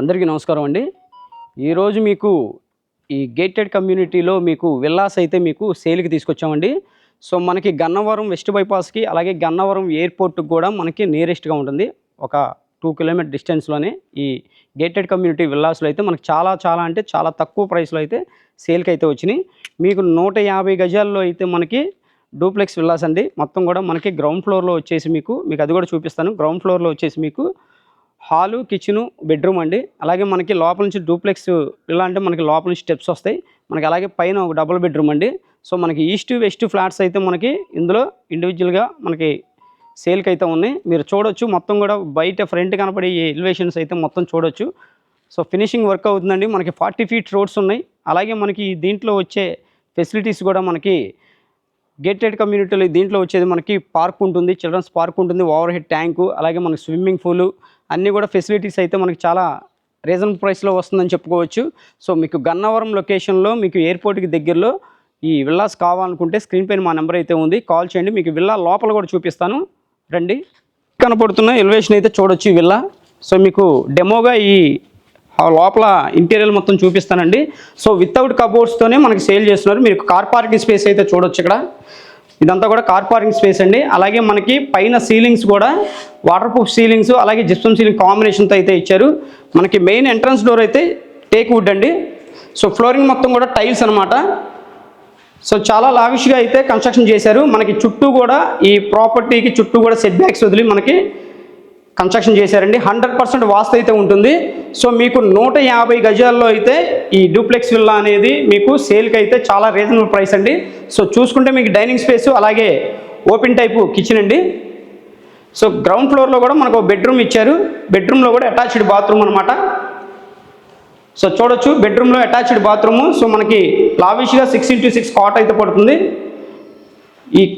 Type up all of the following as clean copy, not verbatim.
అందరికీ నమస్కారం అండి. ఈరోజు మీకు ఈ గేటెడ్ కమ్యూనిటీలో మీకు విల్లాస్ అయితే మీకు సేల్కి తీసుకొచ్చామండి. సో మనకి గన్నవరం వెస్ట్ బైపాస్కి అలాగే గన్నవరం ఎయిర్పోర్ట్కి కూడా మనకి నియరెస్ట్గా ఉంటుంది. ఒక 2 కిలోమీటర్ డిస్టెన్స్లోనే ఈ గేటెడ్ కమ్యూనిటీ విల్లాస్లో అయితే మనకి చాలా తక్కువ ప్రైస్లో అయితే సేల్కి అయితే వచ్చినాయి. మీకు 150 గజాల్లో అయితే మనకి డూప్లెక్స్ విల్లాస్ అండి. మొత్తం కూడా మనకి గ్రౌండ్ ఫ్లోర్లో వచ్చేసి మీకు అది కూడా చూపిస్తాను. గ్రౌండ్ ఫ్లోర్లో వచ్చేసి మీకు హాలు, కిచెను, బెడ్రూమ్ అండి. అలాగే మనకి లోపల నుంచి డూప్లెక్స్ ఇలా అంటే మనకి లోపల నుంచి స్టెప్స్ వస్తాయి మనకి. అలాగే పైన ఒక డబుల్ బెడ్రూమ్ అండి. సో మనకి ఈస్ట్ వెస్ట్ ఫ్లాట్స్ అయితే మనకి ఇందులో ఇండివిజువల్గా మనకి సేల్కి అయితే ఉన్నాయి. మీరు చూడొచ్చు మొత్తం కూడా బయట ఫ్రంట్ కనపడే ఈ ఎలివేషన్స్ అయితే మొత్తం చూడొచ్చు. సో ఫినిషింగ్ వర్క్ అవుతుందండి. మనకి 40 ఫీట్ రోడ్స్ ఉన్నాయి. అలాగే మనకి దీంట్లో వచ్చే ఫెసిలిటీస్ కూడా మనకి గేటెడ్ కమ్యూనిటీలో దీంట్లో వచ్చేది మనకి పార్క్ ఉంటుంది, చిల్డ్రన్స్ పార్క్ ఉంటుంది, ఓవర్ హెడ్ ట్యాంకు, అలాగే మనకి స్విమ్మింగ్ పూలు అన్నీ కూడా ఫెసిలిటీస్ అయితే మనకి చాలా రీజనబుల్ ప్రైస్లో వస్తుందని చెప్పుకోవచ్చు. సో మీకు గన్నవరం లొకేషన్లో మీకు ఎయిర్పోర్ట్కి దగ్గరలో ఈ విల్లాస్ కావాలనుకుంటే స్క్రీన్ పైన మా నెంబర్ అయితే ఉంది, కాల్ చేయండి. మీకు విల్లా లోపల కూడా చూపిస్తాను, రండి. కనపడుతున్న ఎలివేషన్ అయితే చూడొచ్చు ఈ విల్లా. సో మీకు డెమోగా ఈ లోపల ఇంటీరియర్ మొత్తం చూపిస్తానండి. సో వితౌట్ కబోర్డ్స్తోనే మనకి సేల్ చేస్తున్నారు. మీరు కార్ పార్కింగ్ స్పేస్ అయితే చూడొచ్చు. ఇక్కడ ఇదంతా కూడా కార్ పార్కింగ్ స్పేస్ అండి. అలాగే మనకి పైన సీలింగ్స్ కూడా వాటర్ ప్రూఫ్ సీలింగ్స్ అలాగే జిప్సమ్ సీలింగ్ కాంబినేషన్తో అయితే ఇచ్చారు. మనకి మెయిన్ ఎంట్రన్స్ డోర్ అయితే టేక్ వుడ్ అండి. సో ఫ్లోరింగ్ మొత్తం కూడా టైల్స్ అనమాట. సో చాలా లావిష్గా అయితే కన్స్ట్రక్షన్ చేశారు. మనకి చుట్టూ కూడా ఈ ప్రాపర్టీకి చుట్టూ కూడా సెట్ బ్యాక్స్ వదిలి మనకి కన్స్ట్రక్షన్ చేశారండి. 100% వాస్తు అయితే ఉంటుంది. సో మీకు 150 గజాల్లో అయితే ఈ డూప్లెక్స్ విల్లా అనేది మీకు సేల్కి అయితే చాలా రీజనబుల్ ప్రైస్ అండి. సో చూసుకుంటే మీకు డైనింగ్ స్పేసు అలాగే ఓపెన్ టైపు కిచెన్ అండి. సో గ్రౌండ్ ఫ్లోర్లో కూడా మనకు బెడ్రూమ్ ఇచ్చారు. బెడ్రూమ్లో కూడా అటాచ్డ్ బాత్రూమ్ అనమాట. సో చూడొచ్చు బెడ్రూమ్లో అటాచ్డ్ బాత్రూము. సో మనకి లావిష్గా 6x6 కాట్ అయితే పడుతుంది.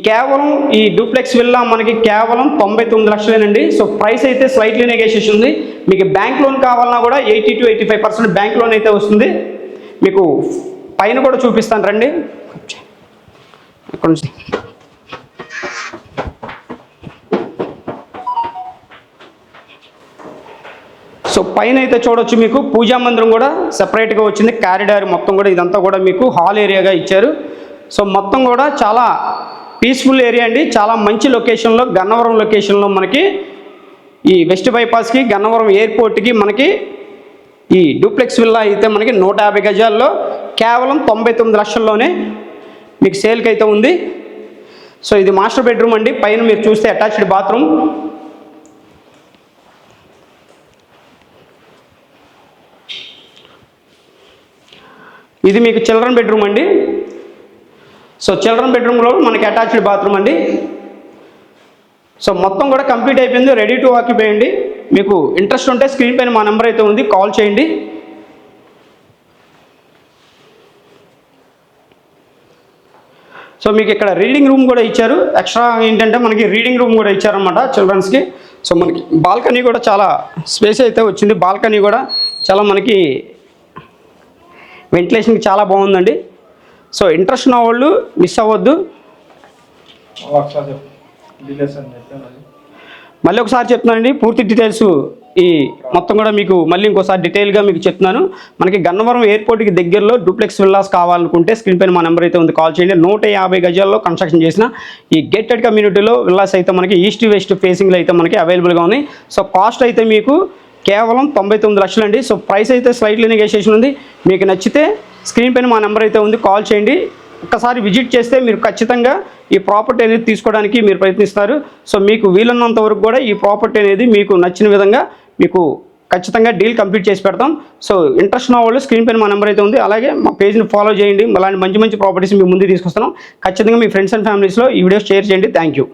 కేవలం ఈ డూప్లెక్స్ విల్లా మనకి కేవలం 99 లక్షలేనండి. సో ప్రైస్ అయితే స్లైట్లీ నెగోషియేషన్ ఉంది. మీకు బ్యాంక్ లోన్ కావాలన్నా కూడా 80 to 85% బ్యాంక్ లోన్ అయితే వస్తుంది. మీకు పైన కూడా చూపిస్తాను రండి. సో పైన అయితే చూడొచ్చు మీకు పూజా మందిరం కూడా సెపరేట్గా వచ్చింది. కారిడార్ మొత్తం కూడా ఇదంతా కూడా మీకు హాల్ ఏరియాగా ఇచ్చారు. సో మొత్తం కూడా చాలా పీస్ఫుల్ ఏరియా అండి. చాలా మంచి లొకేషన్లో గన్నవరం లొకేషన్లో మనకి ఈ వెస్ట్ బైపాస్కి గన్నవరం ఎయిర్పోర్ట్కి మనకి ఈ డూప్లెక్స్ విల్లా అయితే మనకి 150 గజాల్లో కేవలం 99 లక్షల్లోనే మీకు సేల్కి అయితే ఉంది. సో ఇది మాస్టర్ బెడ్రూమ్ అండి. పైన మీరు చూస్తే అటాచ్డ్ బాత్రూమ్. ఇది మీకు చిల్డ్రన్ బెడ్రూమ్ అండి. సో చిల్డ్రన్ బెడ్రూమ్లో మనకి అటాచ్డ్ బాత్రూమ్ అండి. సో మొత్తం కూడా కంప్లీట్ అయిపోయింది, రెడీ టు ఆక్యుపై అండి. మీకు ఇంట్రెస్ట్ ఉంటే స్క్రీన్ పైన మా నెంబర్ అయితే ఉంది, కాల్ చేయండి. సో మీకు ఇక్కడ రీడింగ్ రూమ్ కూడా ఇచ్చారు. ఎక్స్ట్రా ఏంటంటే మనకి రీడింగ్ రూమ్ కూడా ఇచ్చారనమాట చిల్డ్రన్స్కి. సో మనకి బాల్కనీ కూడా చాలా స్పేస్ అయితే వచ్చింది. బాల్కనీ కూడా చాలా మనకి వెంటిలేషన్కి చాలా బాగుందండి. సో ఇంట్రెస్ట్ ఉన్న వాళ్ళు మిస్ అవ్వద్దు. మళ్ళీ ఒకసారి చెప్తున్నానండి, పూర్తి డీటెయిల్స్ ఈ మొత్తం కూడా మీకు మళ్ళీ ఇంకోసారి డీటెయిల్గా మీకు చెప్తున్నాను. మనకి గన్నవరం ఎయిర్పోర్ట్కి దగ్గరలో డూప్లెక్స్ విల్లాస్ కావాలనుకుంటే స్క్రీన్ పైన మా నెంబర్ అయితే ఉంది, కాల్ చేయండి. 150 గజాల్లో కన్స్ట్రక్షన్ చేసిన ఈ గేటెడ్ కమ్యూనిటీలో విల్లాస్ అయితే మనకి ఈస్ట్ వెస్ట్ ఫేసింగ్లో అయితే మనకి అవైలబుల్గా ఉన్నాయి. సో కాస్ట్ అయితే మీకు కేవలం 99 లక్షలండి. సో ప్రైస్ అయితే స్లైట్లీ నెగోషియేషన్ ఉంది. మీకు నచ్చితే స్క్రీన్ పైన మా నెంబర్ అయితే ఉంది, కాల్ చేయండి. ఒక్కసారి విజిట్ చేస్తే మీరు ఖచ్చితంగా ఈ ప్రాపర్టీ అనేది తీసుకోవడానికి మీరు ప్రయత్నిస్తారు. సో మీకు వీలున్నంత వరకు కూడా ఈ ప్రాపర్టీ అనేది మీకు నచ్చిన విధంగా మీకు ఖచ్చితంగా డీల్ కంప్లీట్ చేసి పెడతాం. సో ఇంట్రెస్ట్ ఉన్న వాళ్ళు స్క్రీన్ పైన మా నెంబర్ అయితే ఉంది. అలాగే మా పేజ్ని ఫాలో చేయండి. అలాంటి మంచి ప్రాపర్టీస్ మీ ముందు తీసుకొస్తున్నాం. ఖచ్చితంగా మీ ఫ్రెండ్స్ అండ్ ఫ్యామిలీస్లో ఈ వీడియోస్ షేర్ చేయండి. Thank you.